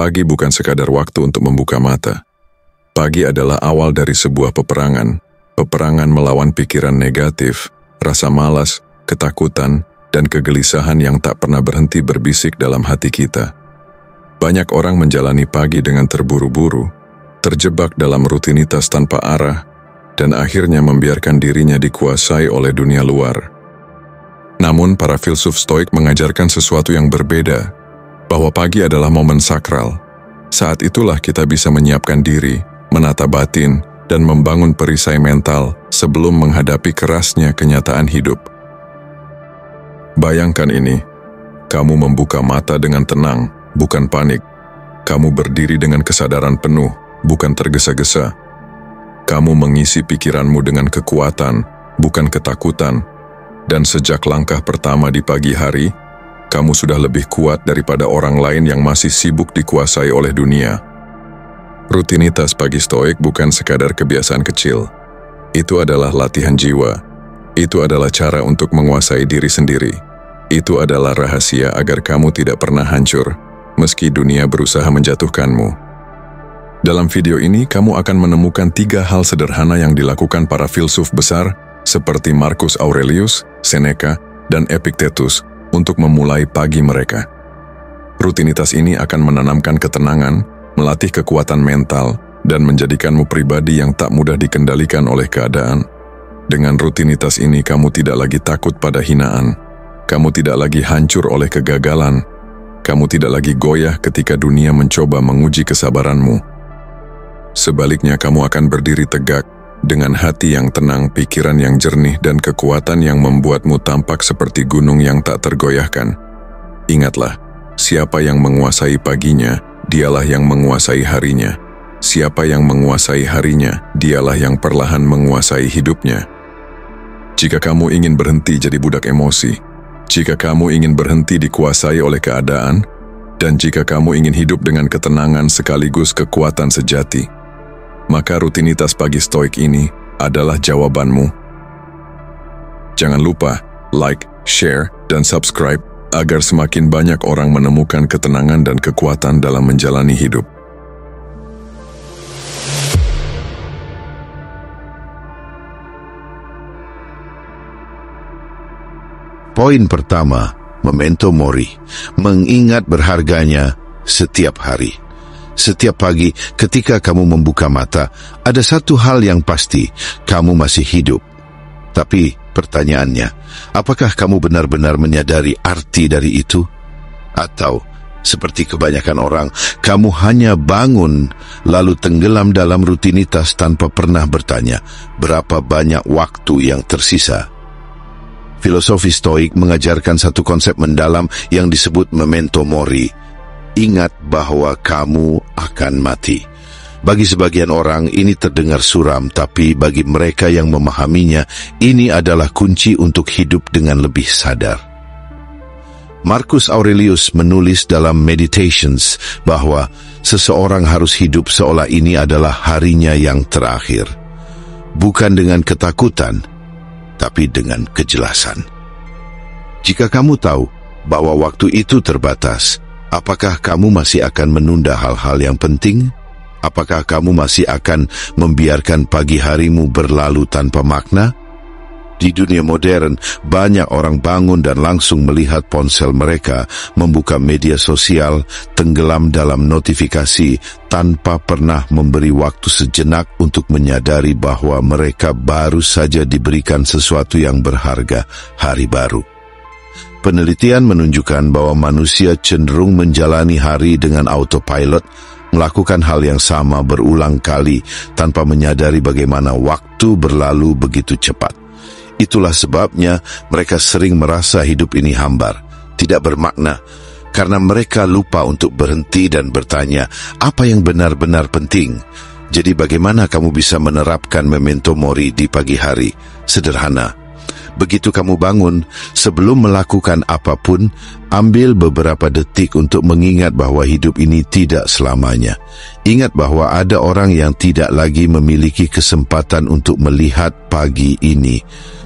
Pagi bukan sekadar waktu untuk membuka mata. Pagi adalah awal dari sebuah peperangan melawan pikiran negatif, rasa malas, ketakutan, dan kegelisahan yang tak pernah berhenti berbisik dalam hati kita. Banyak orang menjalani pagi dengan terburu-buru, terjebak dalam rutinitas tanpa arah, dan akhirnya membiarkan dirinya dikuasai oleh dunia luar. Namun, para filsuf Stoik mengajarkan sesuatu yang berbeda, bahwa pagi adalah momen sakral. Saat itulah kita bisa menyiapkan diri, menata batin, dan membangun perisai mental sebelum menghadapi kerasnya kenyataan hidup. Bayangkan ini, kamu membuka mata dengan tenang, bukan panik. Kamu berdiri dengan kesadaran penuh, bukan tergesa-gesa. Kamu mengisi pikiranmu dengan kekuatan, bukan ketakutan. Dan sejak langkah pertama di pagi hari, kamu sudah lebih kuat daripada orang lain yang masih sibuk dikuasai oleh dunia. Rutinitas pagi Stoik bukan sekadar kebiasaan kecil. Itu adalah latihan jiwa. Itu adalah cara untuk menguasai diri sendiri. Itu adalah rahasia agar kamu tidak pernah hancur, meski dunia berusaha menjatuhkanmu. Dalam video ini, kamu akan menemukan 3 hal sederhana yang dilakukan para filsuf besar seperti Marcus Aurelius, Seneca, dan Epictetus untuk memulai pagi mereka. Rutinitas ini akan menanamkan ketenangan, melatih kekuatan mental, dan menjadikanmu pribadi yang tak mudah dikendalikan oleh keadaan. Dengan rutinitas ini, kamu tidak lagi takut pada hinaan. Kamu tidak lagi hancur oleh kegagalan. Kamu tidak lagi goyah ketika dunia mencoba menguji kesabaranmu. Sebaliknya, kamu akan berdiri tegak, dengan hati yang tenang, pikiran yang jernih, dan kekuatan yang membuatmu tampak seperti gunung yang tak tergoyahkan. Ingatlah, siapa yang menguasai paginya, dialah yang menguasai harinya. Siapa yang menguasai harinya, dialah yang perlahan menguasai hidupnya. Jika kamu ingin berhenti jadi budak emosi, jika kamu ingin berhenti dikuasai oleh keadaan, dan jika kamu ingin hidup dengan ketenangan sekaligus kekuatan sejati, maka rutinitas pagi Stoik ini adalah jawabanmu. Jangan lupa like, share, dan subscribe agar semakin banyak orang menemukan ketenangan dan kekuatan dalam menjalani hidup. Poin pertama, memento mori, mengingat berharganya setiap hari. Setiap pagi ketika kamu membuka mata, ada satu hal yang pasti, kamu masih hidup. Tapi pertanyaannya, apakah kamu benar-benar menyadari arti dari itu? Atau, seperti kebanyakan orang, kamu hanya bangun lalu tenggelam dalam rutinitas tanpa pernah bertanya, berapa banyak waktu yang tersisa? Filosofi Stoik mengajarkan satu konsep mendalam yang disebut memento mori. Ingat bahwa kamu akan mati. Bagi sebagian orang ini terdengar suram, tapi bagi mereka yang memahaminya, ini adalah kunci untuk hidup dengan lebih sadar. Marcus Aurelius menulis dalam Meditations bahwa seseorang harus hidup seolah ini adalah harinya yang terakhir. Bukan dengan ketakutan, tapi dengan kejelasan. Jika kamu tahu bahwa waktu itu terbatas, apakah kamu masih akan menunda hal-hal yang penting? Apakah kamu masih akan membiarkan pagi harimu berlalu tanpa makna? Di dunia modern, banyak orang bangun dan langsung melihat ponsel mereka, membuka media sosial, tenggelam dalam notifikasi, tanpa pernah memberi waktu sejenak untuk menyadari bahwa mereka baru saja diberikan sesuatu yang berharga, hari baru. Penelitian menunjukkan bahwa manusia cenderung menjalani hari dengan autopilot, melakukan hal yang sama berulang kali tanpa menyadari bagaimana waktu berlalu begitu cepat. Itulah sebabnya mereka sering merasa hidup ini hambar, tidak bermakna, karena mereka lupa untuk berhenti dan bertanya, apa yang benar-benar penting? Jadi bagaimana kamu bisa menerapkan memento mori di pagi hari? Sederhana. Begitu kamu bangun, sebelum melakukan apapun, ambil beberapa detik untuk mengingat bahwa hidup ini tidak selamanya. Ingat bahwa ada orang yang tidak lagi memiliki kesempatan untuk melihat pagi ini,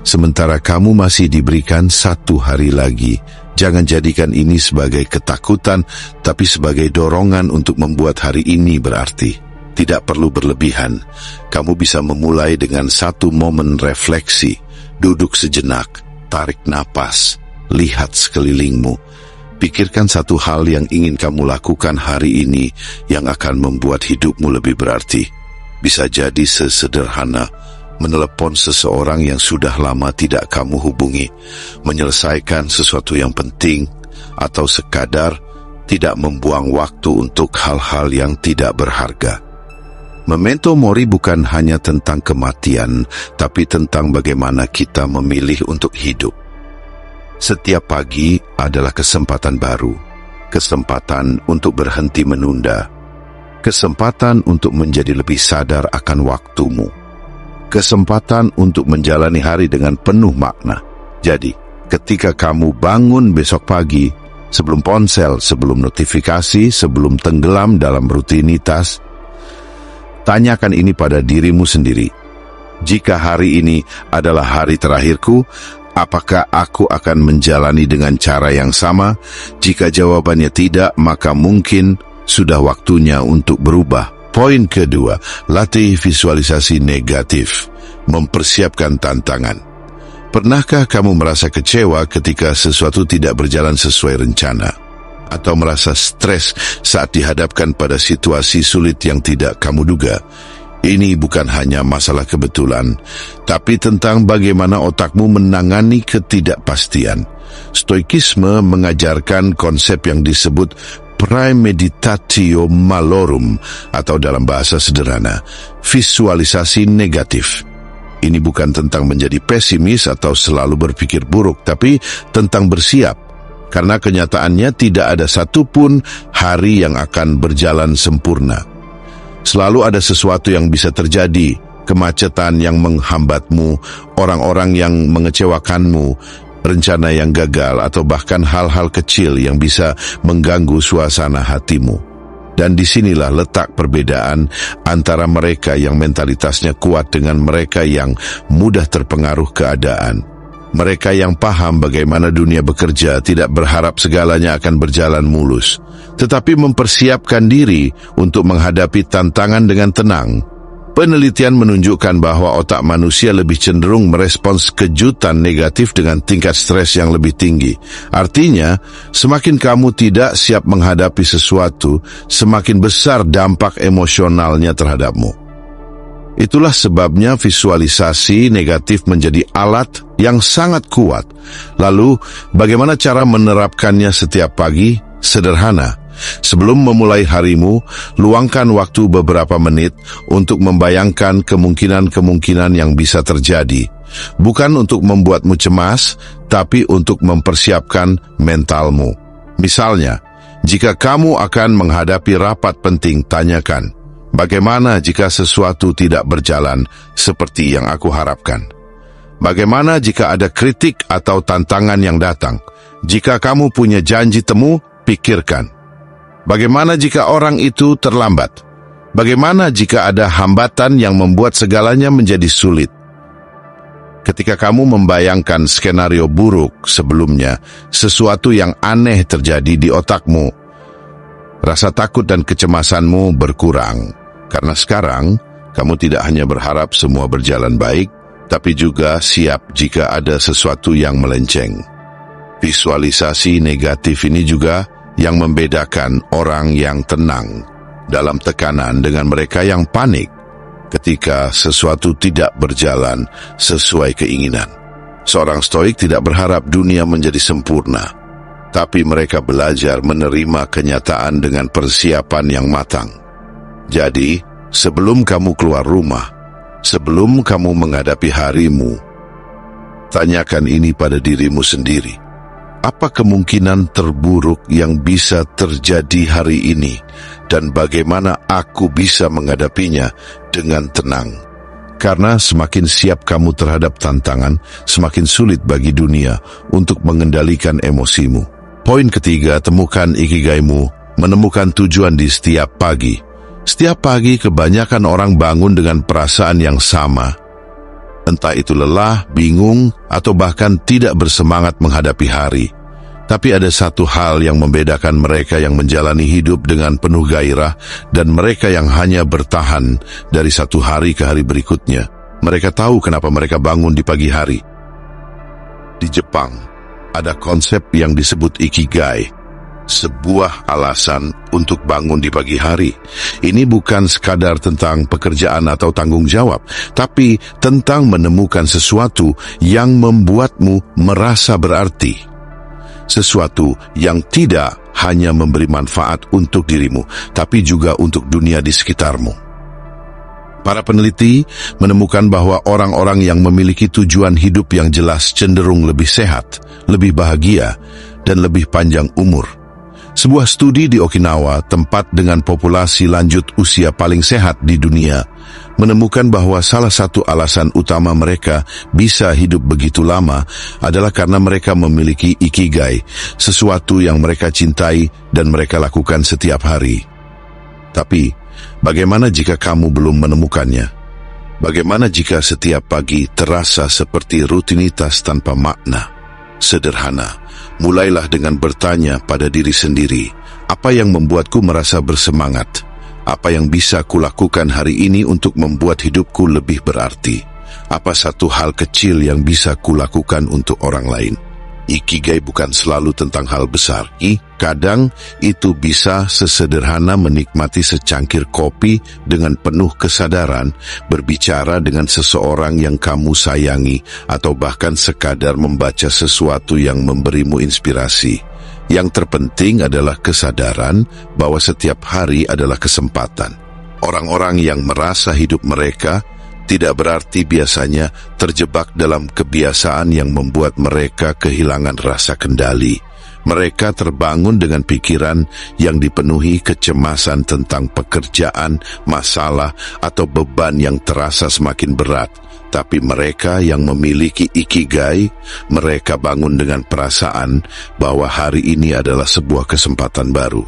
sementara kamu masih diberikan satu hari lagi Jangan jadikan ini sebagai ketakutan, tapi sebagai dorongan untuk membuat hari ini berarti. Tidak perlu berlebihan. Kamu bisa memulai dengan satu momen refleksi. Duduk sejenak, tarik napas, lihat sekelilingmu. Pikirkan satu hal yang ingin kamu lakukan hari ini yang akan membuat hidupmu lebih berarti. Bisa jadi sesederhana menelepon seseorang yang sudah lama tidak kamu hubungi, menyelesaikan sesuatu yang penting, atau sekadar tidak membuang waktu untuk hal-hal yang tidak berharga. Memento mori bukan hanya tentang kematian, tapi tentang bagaimana kita memilih untuk hidup. Setiap pagi adalah kesempatan baru, kesempatan untuk berhenti menunda, kesempatan untuk menjadi lebih sadar akan waktumu, kesempatan untuk menjalani hari dengan penuh makna. Jadi, ketika kamu bangun besok pagi, sebelum ponsel, sebelum notifikasi, sebelum tenggelam dalam rutinitas, tanyakan ini pada dirimu sendiri. Jika hari ini adalah hari terakhirku, apakah aku akan menjalani dengan cara yang sama? Jika jawabannya tidak, maka mungkin sudah waktunya untuk berubah. Poin kedua, latih visualisasi negatif, mempersiapkan tantangan. Pernahkah kamu merasa kecewa ketika sesuatu tidak berjalan sesuai rencana? Atau merasa stres saat dihadapkan pada situasi sulit yang tidak kamu duga? Ini bukan hanya masalah kebetulan, tapi tentang bagaimana otakmu menangani ketidakpastian. Stoikisme mengajarkan konsep yang disebut premeditatio malorum, atau dalam bahasa sederhana, visualisasi negatif. Ini bukan tentang menjadi pesimis atau selalu berpikir buruk, tapi tentang bersiap. Karena kenyataannya tidak ada satupun hari yang akan berjalan sempurna. Selalu ada sesuatu yang bisa terjadi, kemacetan yang menghambatmu, orang-orang yang mengecewakanmu, rencana yang gagal, atau bahkan hal-hal kecil yang bisa mengganggu suasana hatimu. Dan disinilah letak perbedaan antara mereka yang mentalitasnya kuat dengan mereka yang mudah terpengaruh keadaan. Mereka yang paham bagaimana dunia bekerja tidak berharap segalanya akan berjalan mulus, tetapi mempersiapkan diri untuk menghadapi tantangan dengan tenang. Penelitian menunjukkan bahwa otak manusia lebih cenderung merespons kejutan negatif dengan tingkat stres yang lebih tinggi. Artinya, semakin kamu tidak siap menghadapi sesuatu, semakin besar dampak emosionalnya terhadapmu. Itulah sebabnya visualisasi negatif menjadi alat yang sangat kuat. Lalu, bagaimana cara menerapkannya setiap pagi? Sederhana. Sebelum memulai harimu, luangkan waktu beberapa menit untuk membayangkan kemungkinan-kemungkinan yang bisa terjadi. Bukan untuk membuatmu cemas, tapi untuk mempersiapkan mentalmu. Misalnya, jika kamu akan menghadapi rapat penting, tanyakan, bagaimana jika sesuatu tidak berjalan seperti yang aku harapkan? Bagaimana jika ada kritik atau tantangan yang datang? Jika kamu punya janji temu, pikirkan, bagaimana jika orang itu terlambat? Bagaimana jika ada hambatan yang membuat segalanya menjadi sulit? Ketika kamu membayangkan skenario buruk sebelumnya, sesuatu yang aneh terjadi di otakmu. Rasa takut dan kecemasanmu berkurang, karena sekarang kamu tidak hanya berharap semua berjalan baik, tapi juga siap jika ada sesuatu yang melenceng. Visualisasi negatif ini juga yang membedakan orang yang tenang dalam tekanan dengan mereka yang panik ketika sesuatu tidak berjalan sesuai keinginan. Seorang stoik tidak berharap dunia menjadi sempurna, tapi mereka belajar menerima kenyataan dengan persiapan yang matang. Jadi, sebelum kamu keluar rumah, sebelum kamu menghadapi harimu, tanyakan ini pada dirimu sendiri. Apa kemungkinan terburuk yang bisa terjadi hari ini, dan bagaimana aku bisa menghadapinya dengan tenang? Karena semakin siap kamu terhadap tantangan, semakin sulit bagi dunia untuk mengendalikan emosimu. Poin ketiga, temukan ikigaimu, menemukan tujuan di setiap pagi. Setiap pagi kebanyakan orang bangun dengan perasaan yang sama. Entah itu lelah, bingung, atau bahkan tidak bersemangat menghadapi hari. Tapi ada satu hal yang membedakan mereka yang menjalani hidup dengan penuh gairah dan mereka yang hanya bertahan dari satu hari ke hari berikutnya. Mereka tahu kenapa mereka bangun di pagi hari. Di Jepang, ada konsep yang disebut ikigai, sebuah alasan untuk bangun di pagi hari. Ini bukan sekadar tentang pekerjaan atau tanggung jawab, tapi tentang menemukan sesuatu yang membuatmu merasa berarti. Sesuatu yang tidak hanya memberi manfaat untuk dirimu, tapi juga untuk dunia di sekitarmu. Para peneliti menemukan bahwa orang-orang yang memiliki tujuan hidup yang jelas cenderung lebih sehat, lebih bahagia, dan lebih panjang umur. Sebuah studi di Okinawa, tempat dengan populasi lanjut usia paling sehat di dunia, menemukan bahwa salah satu alasan utama mereka bisa hidup begitu lama adalah karena mereka memiliki ikigai, sesuatu yang mereka cintai dan mereka lakukan setiap hari. Tapi, bagaimana jika kamu belum menemukannya? Bagaimana jika setiap pagi terasa seperti rutinitas tanpa makna? Sederhana, mulailah dengan bertanya pada diri sendiri, apa yang membuatku merasa bersemangat? Apa yang bisa kulakukan hari ini untuk membuat hidupku lebih berarti? Apa satu hal kecil yang bisa kulakukan untuk orang lain? Ikigai bukan selalu tentang hal besar. Kadang itu bisa sesederhana menikmati secangkir kopi dengan penuh kesadaran, berbicara dengan seseorang yang kamu sayangi, atau bahkan sekadar membaca sesuatu yang memberimu inspirasi. Yang terpenting adalah kesadaran bahwa setiap hari adalah kesempatan. Orang-orang yang merasa hidup mereka tidak berarti biasanya terjebak dalam kebiasaan yang membuat mereka kehilangan rasa kendali. Mereka terbangun dengan pikiran yang dipenuhi kecemasan tentang pekerjaan, masalah, atau beban yang terasa semakin berat. Tapi mereka yang memiliki ikigai, mereka bangun dengan perasaan bahwa hari ini adalah sebuah kesempatan baru.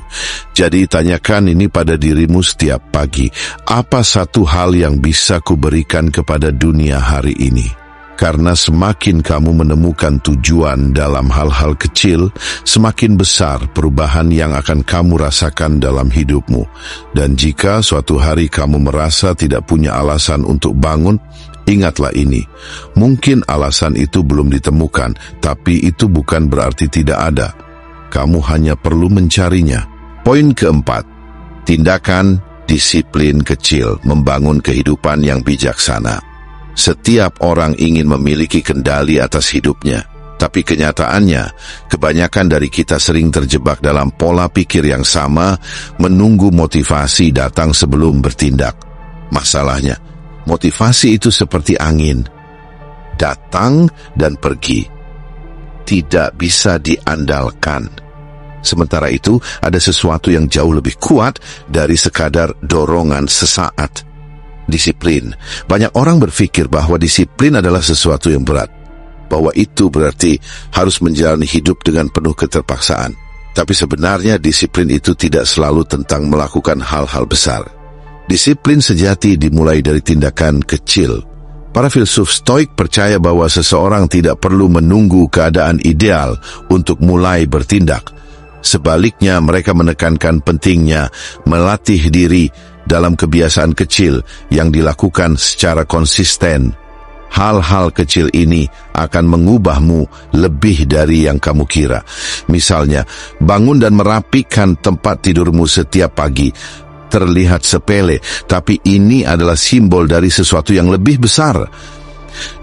Jadi tanyakan ini pada dirimu setiap pagi, apa satu hal yang bisa kuberikan kepada dunia hari ini? Karena semakin kamu menemukan tujuan dalam hal-hal kecil, semakin besar perubahan yang akan kamu rasakan dalam hidupmu. Dan jika suatu hari kamu merasa tidak punya alasan untuk bangun, ingatlah ini, mungkin alasan itu belum ditemukan, tapi itu bukan berarti tidak ada. Kamu hanya perlu mencarinya. Poin keempat, tindakan disiplin kecil membangun kehidupan yang bijaksana. Setiap orang ingin memiliki kendali atas hidupnya, tapi kenyataannya, kebanyakan dari kita sering terjebak dalam pola pikir yang sama, menunggu motivasi datang sebelum bertindak. Masalahnya, motivasi itu seperti angin, datang dan pergi, tidak bisa diandalkan. Sementara itu, ada sesuatu yang jauh lebih kuat dari sekadar dorongan sesaat. Disiplin. Banyak orang berpikir bahwa disiplin adalah sesuatu yang berat, bahwa itu berarti harus menjalani hidup dengan penuh keterpaksaan. Tapi sebenarnya disiplin itu tidak selalu tentang melakukan hal-hal besar. Disiplin sejati dimulai dari tindakan kecil. Para filsuf Stoik percaya bahwa seseorang tidak perlu menunggu keadaan ideal untuk mulai bertindak. Sebaliknya, mereka menekankan pentingnya melatih diri dalam kebiasaan kecil yang dilakukan secara konsisten. Hal-hal kecil ini akan mengubahmu lebih dari yang kamu kira. Misalnya, bangun dan merapikan tempat tidurmu setiap pagi. Terlihat sepele, tapi ini adalah simbol dari sesuatu yang lebih besar.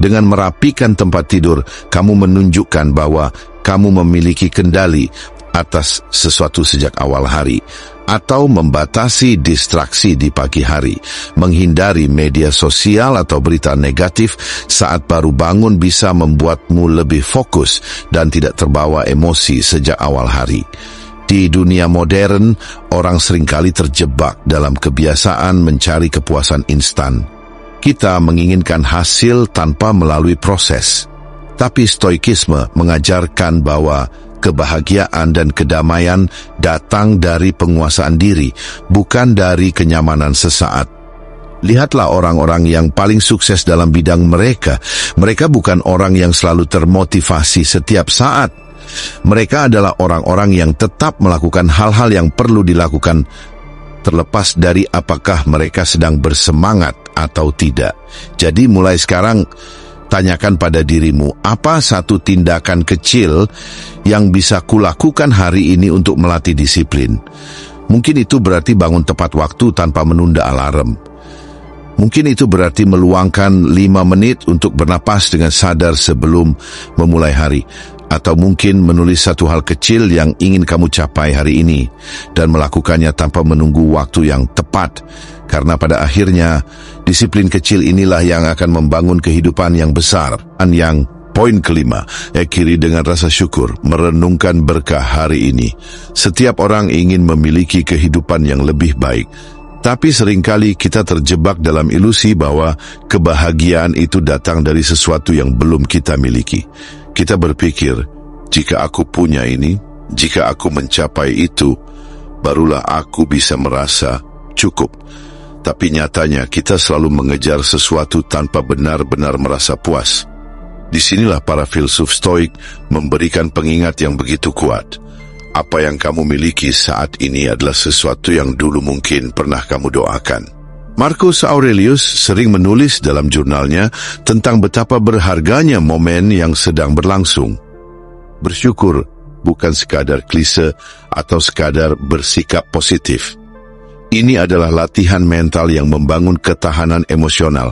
Dengan merapikan tempat tidur, kamu menunjukkan bahwa kamu memiliki kendali atas sesuatu sejak awal hari, atau membatasi distraksi di pagi hari, menghindari media sosial atau berita negatif saat baru bangun bisa membuatmu lebih fokus dan tidak terbawa emosi sejak awal hari. Di dunia modern, orang seringkali terjebak dalam kebiasaan mencari kepuasan instan. Kita menginginkan hasil tanpa melalui proses. Tapi Stoikisme mengajarkan bahwa kebahagiaan dan kedamaian datang dari penguasaan diri, bukan dari kenyamanan sesaat. Lihatlah orang-orang yang paling sukses dalam bidang mereka. Mereka bukan orang yang selalu termotivasi setiap saat. Mereka adalah orang-orang yang tetap melakukan hal-hal yang perlu dilakukan, terlepas dari apakah mereka sedang bersemangat atau tidak. Jadi mulai sekarang, tanyakan pada dirimu, apa satu tindakan kecil yang bisa kulakukan hari ini untuk melatih disiplin? Mungkin itu berarti bangun tepat waktu tanpa menunda alarm. Mungkin itu berarti meluangkan 5 menit untuk bernapas dengan sadar sebelum memulai hari. Atau mungkin menulis satu hal kecil yang ingin kamu capai hari ini dan melakukannya tanpa menunggu waktu yang tepat. Karena pada akhirnya, disiplin kecil inilah yang akan membangun kehidupan yang besar. Dan yang poin kelima, akhiri dengan rasa syukur, merenungkan berkah hari ini. Setiap orang ingin memiliki kehidupan yang lebih baik. Tapi seringkali kita terjebak dalam ilusi bahwa kebahagiaan itu datang dari sesuatu yang belum kita miliki. Kita berpikir, jika aku punya ini, jika aku mencapai itu, barulah aku bisa merasa cukup. Tapi nyatanya kita selalu mengejar sesuatu tanpa benar-benar merasa puas. Disinilah para filsuf Stoik memberikan pengingat yang begitu kuat. Apa yang kamu miliki saat ini adalah sesuatu yang dulu mungkin pernah kamu doakan. Marcus Aurelius sering menulis dalam jurnalnya tentang betapa berharganya momen yang sedang berlangsung. Bersyukur bukan sekadar klise atau sekadar bersikap positif. Ini adalah latihan mental yang membangun ketahanan emosional.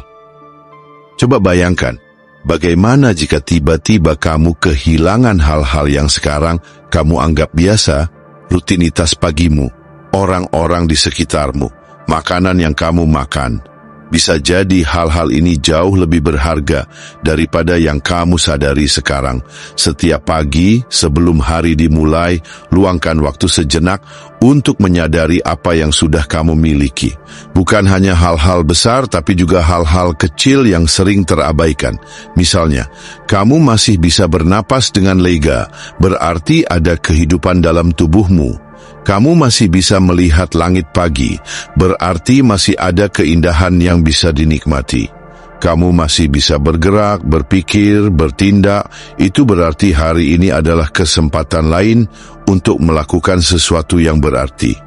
Coba bayangkan, bagaimana jika tiba-tiba kamu kehilangan hal-hal yang sekarang kamu anggap biasa, rutinitas pagimu, orang-orang di sekitarmu, makanan yang kamu makan. Bisa jadi hal-hal ini jauh lebih berharga daripada yang kamu sadari sekarang. Setiap pagi sebelum hari dimulai, luangkan waktu sejenak untuk menyadari apa yang sudah kamu miliki. Bukan hanya hal-hal besar, tapi juga hal-hal kecil yang sering terabaikan. Misalnya, kamu masih bisa bernapas dengan lega, berarti ada kehidupan dalam tubuhmu. Kamu masih bisa melihat langit pagi, berarti masih ada keindahan yang bisa dinikmati. Kamu masih bisa bergerak, berpikir, bertindak, itu berarti hari ini adalah kesempatan lain untuk melakukan sesuatu yang berarti.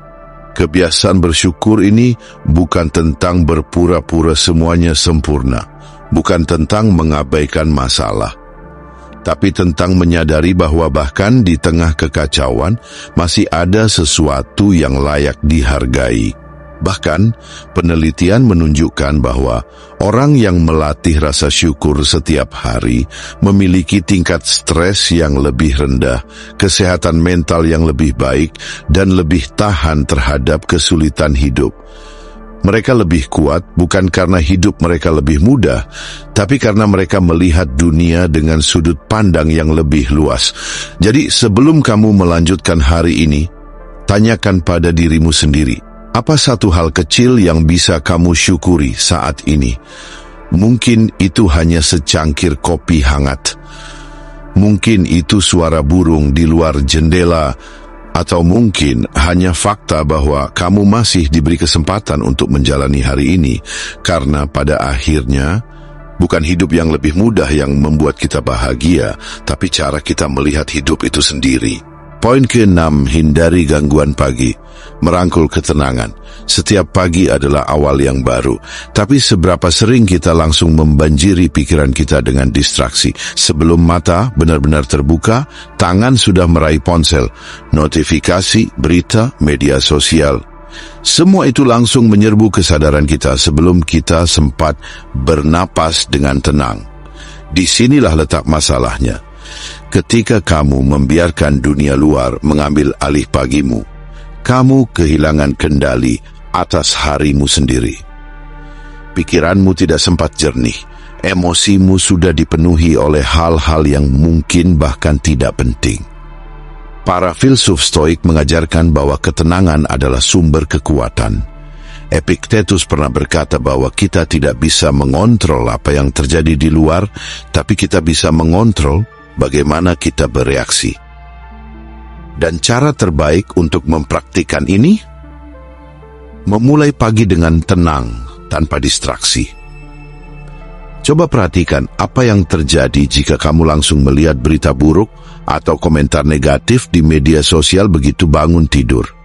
Kebiasaan bersyukur ini bukan tentang berpura-pura semuanya sempurna, bukan tentang mengabaikan masalah, tapi tentang menyadari bahwa bahkan di tengah kekacauan masih ada sesuatu yang layak dihargai. Bahkan, penelitian menunjukkan bahwa orang yang melatih rasa syukur setiap hari memiliki tingkat stres yang lebih rendah, kesehatan mental yang lebih baik, dan lebih tahan terhadap kesulitan hidup. Mereka lebih kuat bukan karena hidup mereka lebih mudah, tapi karena mereka melihat dunia dengan sudut pandang yang lebih luas. Jadi sebelum kamu melanjutkan hari ini, tanyakan pada dirimu sendiri, apa satu hal kecil yang bisa kamu syukuri saat ini? Mungkin itu hanya secangkir kopi hangat. Mungkin itu suara burung di luar jendela, atau mungkin hanya fakta bahwa kamu masih diberi kesempatan untuk menjalani hari ini, karena pada akhirnya bukan hidup yang lebih mudah yang membuat kita bahagia, tapi cara kita melihat hidup itu sendiri. Poin ke-6, hindari gangguan pagi. Merangkul ketenangan. Setiap pagi adalah awal yang baru, tapi seberapa sering kita langsung membanjiri pikiran kita dengan distraksi. Sebelum mata benar-benar terbuka, tangan sudah meraih ponsel, notifikasi, berita, media sosial. Semua itu langsung menyerbu kesadaran kita sebelum kita sempat bernapas dengan tenang. Disinilah letak masalahnya. Ketika kamu membiarkan dunia luar mengambil alih pagimu, kamu kehilangan kendali atas harimu sendiri. Pikiranmu tidak sempat jernih, emosimu sudah dipenuhi oleh hal-hal yang mungkin bahkan tidak penting. Para filsuf Stoik mengajarkan bahwa ketenangan adalah sumber kekuatan. Epictetus pernah berkata bahwa kita tidak bisa mengontrol apa yang terjadi di luar, tapi kita bisa mengontrol bagaimana kita bereaksi. Dan cara terbaik untuk mempraktikkan ini, memulai pagi dengan tenang, tanpa distraksi. Coba perhatikan apa yang terjadi jika kamu langsung melihat berita buruk atau komentar negatif di media sosial begitu bangun tidur.